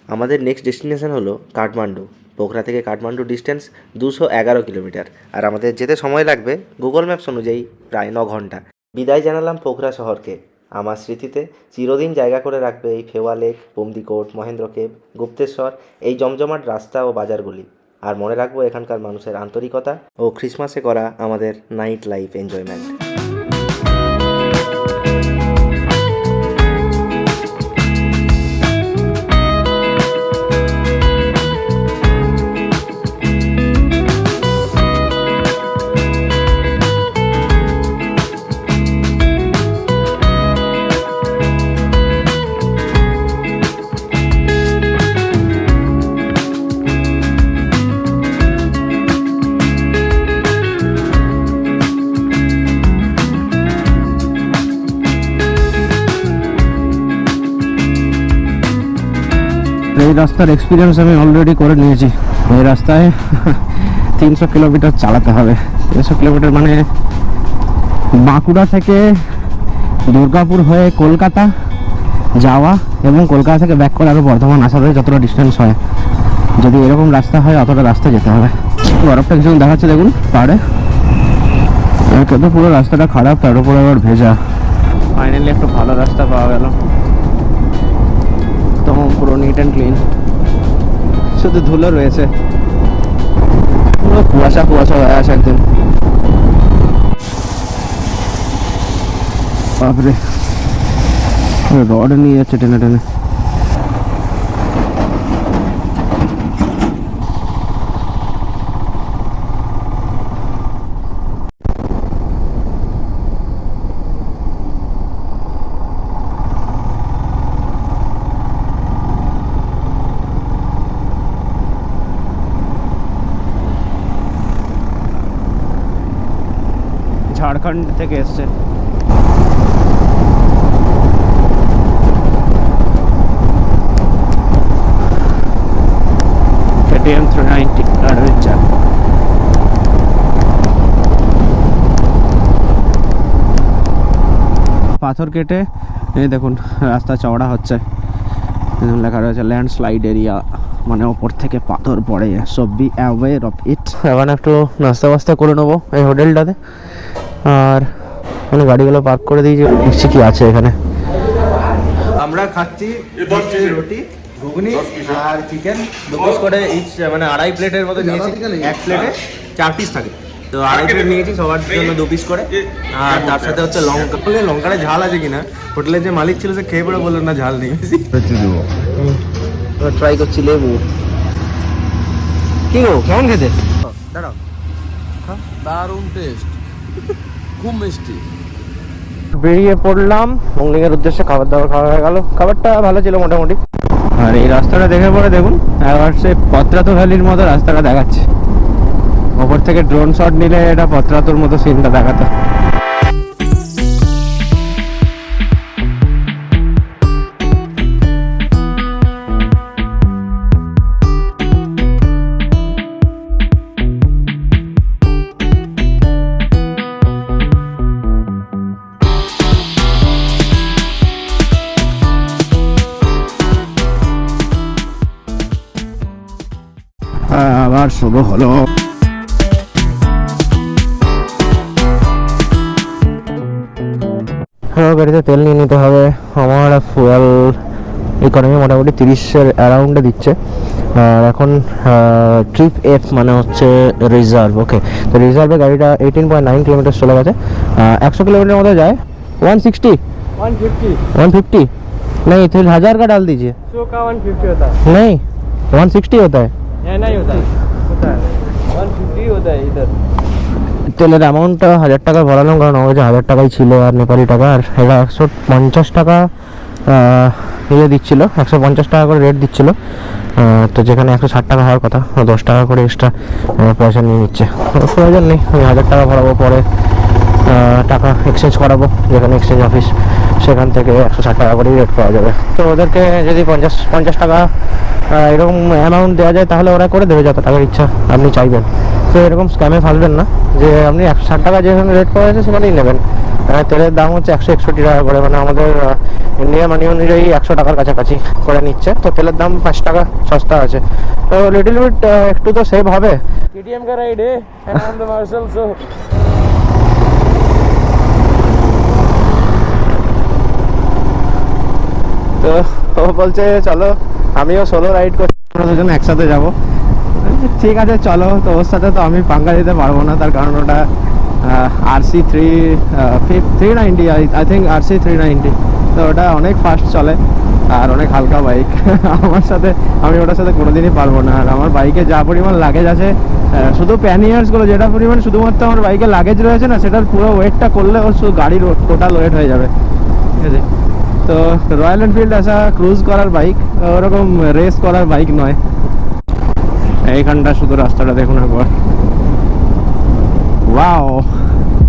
আমাদের next destination হলো কাঠমান্ডু। পোখরা থেকে কাঠমান্ডু ডিস্টেন্স 211 কিলোমিটার, আর আমাদের যেতে সময় লাগবে গুগল ম্যাপস অনুযায়ী প্রায় 9 ঘন্টা। বিদায় জানালাম পোখরা শহরকে। আমার স্মৃতিতে চিরদিন জায়গা করে রাখবে এই ফেওয়া লেক, বন্দিকোট, মহেন্দ্র কেভ, গুপ্তেশ্বর, এই জমজমাট রাস্তা ও বাজারগুলি। আর মনে রাখবো এখানকার মানুষের আন্তরিকতা ও ক্রিসমাসে করা আমাদের নাইট লাইফ এনজয়মেন্ট। এই রাস্তার এক্সপিরিয়েন্স আমি অলরেডি করে নিয়েছি। এই রাস্তায় 300 কিলোমিটার চালাতে হবে। 300 কিলোমিটার মানে বাঁকুড়া থেকে দুর্গাপুর হয়ে কলকাতা যাওয়া এবং কলকাতা থেকে ব্যাক করে আরও বর্ধমান আসার যতটা ডিস্টেন্স হয়, যদি এরকম রাস্তা হয় অতটা রাস্তা যেতে হবে। বরফটা কিছু দেখাচ্ছে দেখুন পাহাড়ে, কিন্তু পুরো রাস্তাটা খারাপ, তার উপরে আবার ভেজা। ফাইনালি একটু ভালো রাস্তা পাওয়া গেল, একদম পুরো নিট অ্যান্ড ক্লিন, শুধু ধুলো রয়েছে, পুরো কুয়াশা কুয়াশা হয়ে আছে একদিন। বাপরে রড নিয়ে যাচ্ছে টেনে টেনে। ঝাড়খণ্ড থেকে এসছে। KTM 390 adventure. পাথর কেটে এই দেখুন রাস্তা চওড়া হচ্ছে, লেখা রয়েছে ল্যান্ডস্লাইড এরিয়া, মানে ওপর থেকে পাথর পড়ে, so be aware of it. এখন একটু নাস্তা বাস্তা করে নেবো এই হোটেলটাতে, আর মানে গাড়িগুলো পার্ক করে দিয়েছি। দেখছি কি আছে এখানে। আমরা খাচ্ছি রুটি, ঘুগনি আর চিকেন 2 পিস করে ইচ, মানে 2.5 প্লেটের মতো নিয়েছি। এক প্লেটে 4 পিস থাকে, তো 2.5 প্লেট নিয়েছি সবার জন্য 2 পিস করে। আর তার সাথে হচ্ছে লঙ্কা। বলে লঙ্কাটা ঝাল আছে কিনা, হোটেলের যে মালিক ছিল সে খেয়ে পড়ে বললো না ঝাল নেই। ট্রাই করছি লেবু। কি গো কেমন খেতে? দাঁড়াও, দারুণ টেস্ট, খুব মিষ্টি। বেরিয়ে পড়লাম মঙ্গলিংয়ের উদ্দেশ্যে। খাবার দাবার খাওয়া হয়ে গেল, খাবারটা ভালো ছিল মোটামুটি। আর এই রাস্তাটা দেখে পরে দেখুন এবার সে পত্রাতু ভ্যালির মতো রাস্তাটা দেখাচ্ছে। ওপর থেকে ড্রোন শট নিলে এটা পত্রাতুর মতো সিনটা দেখাতো। আবার শুরু হলো। গাড়িতে তেল নিয়ে নিতে হবে। আমার ফুয়েল ইকোনমি মোটামুটি 30-এর অ্যারাউন্ডে দিচ্ছে। আর এখন ট্রিপ এফ মানে হচ্ছে রিজার্ভ। ওকে, তো রিজার্ভে গাড়িটা 18.9 কিলোমিটার চলে গেছে। 100 किलोमीटर মতো যায়। 150 नहीं, तो 1000 का डाल दीजिए। 100 का 150 होता है। नहीं, 160 होता है। नहीं होता है 150 होता है इधर। তেলের অ্যামাউন্টটা 1000 টাকা ভরালাম, কারণ আমার কাছে 1000 টাকাই ছিল আর নেপালি টাকা। আর এরা 150 টাকা ইয়ে দিচ্ছিল, 150 টাকা করে রেট দিচ্ছিল। তো যেখানে 160 টাকা হওয়ার কথা, 10 টাকা করে এক্সট্রা পয়সা নিয়ে নিচ্ছে। প্রয়োজন নেই, আমি 1000 টাকা ভরাবো, পরে টাকা এক্সচেঞ্জ করাবো যেখানে এক্সচেঞ্জ অফিস, সেখান থেকে 160 টাকা করেই রেট পাওয়া যাবে। তো ওদেরকে যদি 50 টাকা এরকম অ্যামাউন্ট দেওয়া যায় তাহলে ওরা করে দেবে যত টাকার ইচ্ছা আপনি চাইবেন। তো এরকম স্ক্যামে ফাঁসবেন না যে আপনি 160 টাকা যেখানে রেট পাওয়া যাচ্ছে সেখানেই নেবেন। তেলের দাম হচ্ছে 161 টাকা করে, মানে আমাদের ইন্ডিয়া মানি অনুযায়ী 100 টাকার কাছাকাছি করে নিচ্ছে। তো তেলের দাম 5 টাকা সস্তা আছে, তো লিটল বিট একটু তো সেভ হবে। KTM का राइड है and I'm the marshal, so তো ও বলছে চলো আমিও সোলো রাইড করছি, আমরা দুজন একসাথে যাবো। ঠিক আছে চলো, তো ওর সাথে তো আমি পাঙ্গা দিতে পারবো না, তার কারণ ওটা RC390 আই থিঙ্ক RC390, তো ওটা অনেক ফাস্ট চলে আর অনেক হালকা বাইক। আমার সাথে আমি ওটার সাথে কোনোদিনই পারবো না। আর আমার বাইকে যা পরিমাণ লাগেজ আছে, শুধু প্যানিয়ার্সগুলো যেটা পরিমাণ শুধুমাত্র আমার বাইকে লাগেজ রয়েছে না, সেটার পুরো ওয়েটটা করলে ওর শুধু গাড়ির টোটাল ওয়েট হয়ে যাবে, ঠিক আছে। তো রয়্যাল এনফিল্ড আসা ক্রুজ করার বাইক, ওরকম রেস করার বাইক নয়। এইখানটা শুধু রাস্তাটা দেখুন একবার, ওয়াও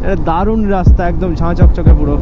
এটা দারুণ রাস্তা, একদম ঝাঁ চকচকে পুরো।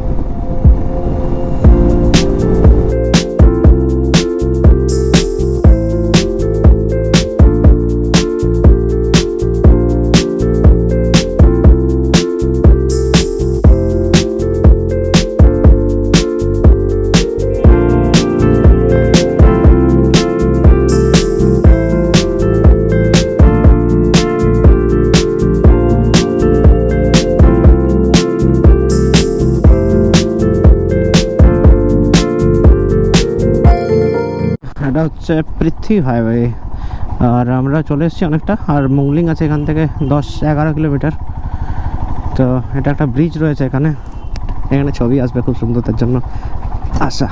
এটা হচ্ছে পৃথ্বী হাইওয়ে, আর আমরা চলে এসেছি অনেকটা, আর মুংলিং আছে এখান থেকে 10-11 কিলোমিটার। তো এটা একটা ব্রিজ রয়েছে এখানে, এখানে ছবি আসবে খুব সুন্দর, তার জন্য আসা।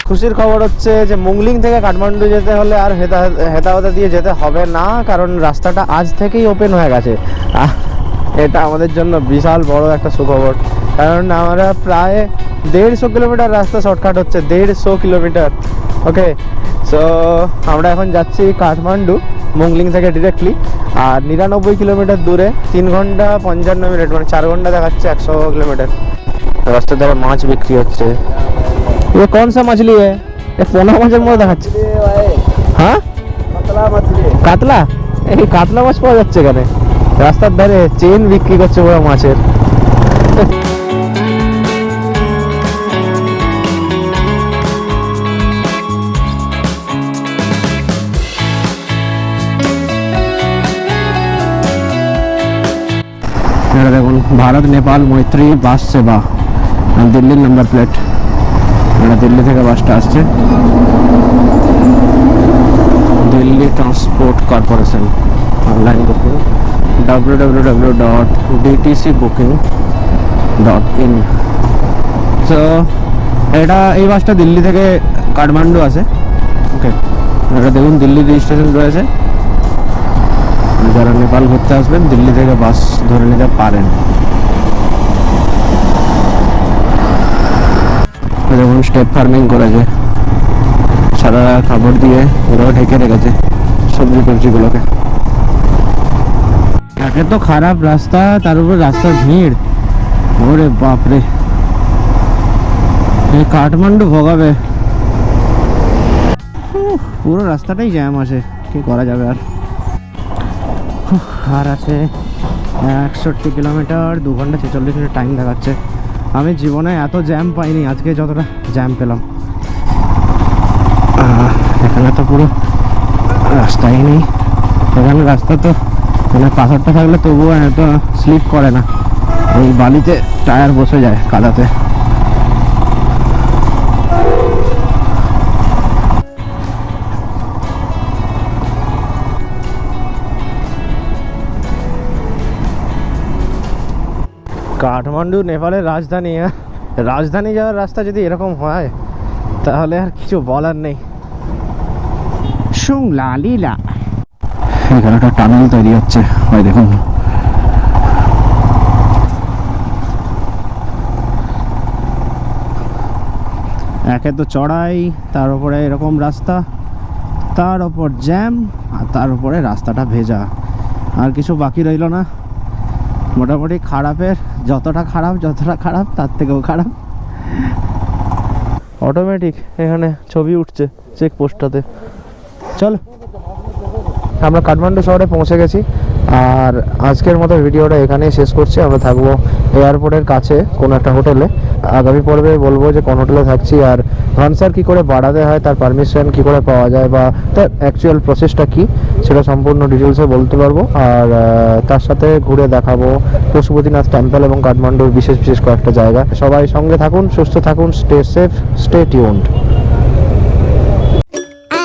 খুশির খবর হচ্ছে যে মুংলিং থেকে কাঠমান্ডু যেতে হলে আর হেদাওদা দিয়ে যেতে হবে না, কারণ রাস্তাটা আজ থেকেই ওপেন হয়ে গেছে। এটা আমাদের জন্য বিশাল বড় একটা সুখবর, কারণ আমরা প্রায় 150 কিলোমিটার রাস্তা শর্টকাট হচ্ছে, 150 কিলোমিটার। ওকে, সো আমরা এখন যাচ্ছি কাঠমান্ডু মুংলিং থেকে ডিরেক্টলি, আর 99 কিলোমিটার দূরে 3 ঘন্টা 55 মিনিট, মানে 4 ঘন্টা দেখাচ্ছে 100 কিলোমিটার। রাস্তার ধারে মাছ বিক্রি হচ্ছে। ये कौन सा मछली है? ये পোনা মাছের মতো দেখাচ্ছে। হ্যাঁ, কাতলা। এই কাতলা মাছ পাওয়া যাচ্ছে এখানে রাস্তার ধারে, চেন বিক্রি করছে ওরা মাছের। এটা দেখুন, ভারত নেপাল মৈত্রী বাস সেবা, দিল্লির নাম্বার প্লেট। এটা দিল্লি থেকে বাসটা আসছে, Delhi transport corporation. Online booking www.dtcbooking.in। So এটা এই বাসটা দিল্লি থেকে কাঠমান্ডু আসে। ওকে, এটা দেখুন দিল্লি রেজিস্ট্রেশন রয়েছে, যারা নেপাল ঘুরতে আসবেন দিল্লি থেকে বাস ধরে নিতে পারেন। যেমন স্টেপ ফার্মিং করেছে, সারা কাপড় দিয়ে ওরাও ঢেকে রেখেছে সবজি টবজিগুলোকে। একে তো খারাপ রাস্তা, তার উপর রাস্তার ভিড়, ওরে বাপরে, এই কাঠমান্ডু ভোগাবে। পুরো রাস্তাটাই জ্যাম আছে, কি করা যাবে আর। আর আছে 61 কিলোমিটার, 2 ঘন্টা 46 মিনিট টাইম দেখাচ্ছে। আমি জীবনে এত জ্যাম পাইনি আজকে যতটা জ্যাম পেলাম। এখানে তো পুরো রাস্তাই নেই, এখানে রাস্তা তো মানে পাথরটা থাকলে তবুও এত স্লিপ করে না, ওই বালিতে টায়ার বসে যায় কাদাতে। কাঠমান্ডু নেপালের রাজধানী, রাজধানী যাওয়ার রাস্তা যদি এরকম হয় তাহলে আর কিছু বলার নেই। শুংলা লীলা, এখানে একটা টানেল তৈরি হচ্ছে, ওই দেখুন। একে তো চড়াই, তার উপরে এরকম রাস্তা, তার উপর জ্যাম, আর তার উপরে রাস্তাটা ভেজা, আর কিছু বাকি রইলো না। মোটামুটি খারাপের যতটা খারাপ তার থেকেও খারাপ। অটোমেটিক এখানে ছবি উঠছে চেকপোস্টটাতে। চলো, আমরা কাঠমান্ডু শহরে পৌঁছে গেছি, আর আজকের মতো ভিডিওটা এখানেই শেষ করছি। আমরা থাকবো এয়ারপোর্টের কাছে কোনো একটা হোটেলে। আগামী পর্বে বলবো যে কোন হোটেলে থাকছি, আর ভানসার কী করে বাড়াতে হয়, তার পারমিশন কী করে পাওয়া যায়, বা তার অ্যাকচুয়াল প্রসেসটা কী, সেটা সম্পূর্ণ ডিটেলসে বলতে পারবো। আর তার সাথে ঘুরে দেখাবো পশুপতিনাথ টেম্পল এবং কাঠমান্ডুর বিশেষ বিশেষ কয়েকটা জায়গা। সবাই সঙ্গে থাকুন, সুস্থ থাকুন, stay safe, stay tuned.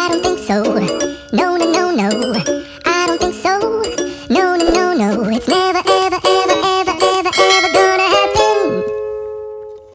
I don't think so.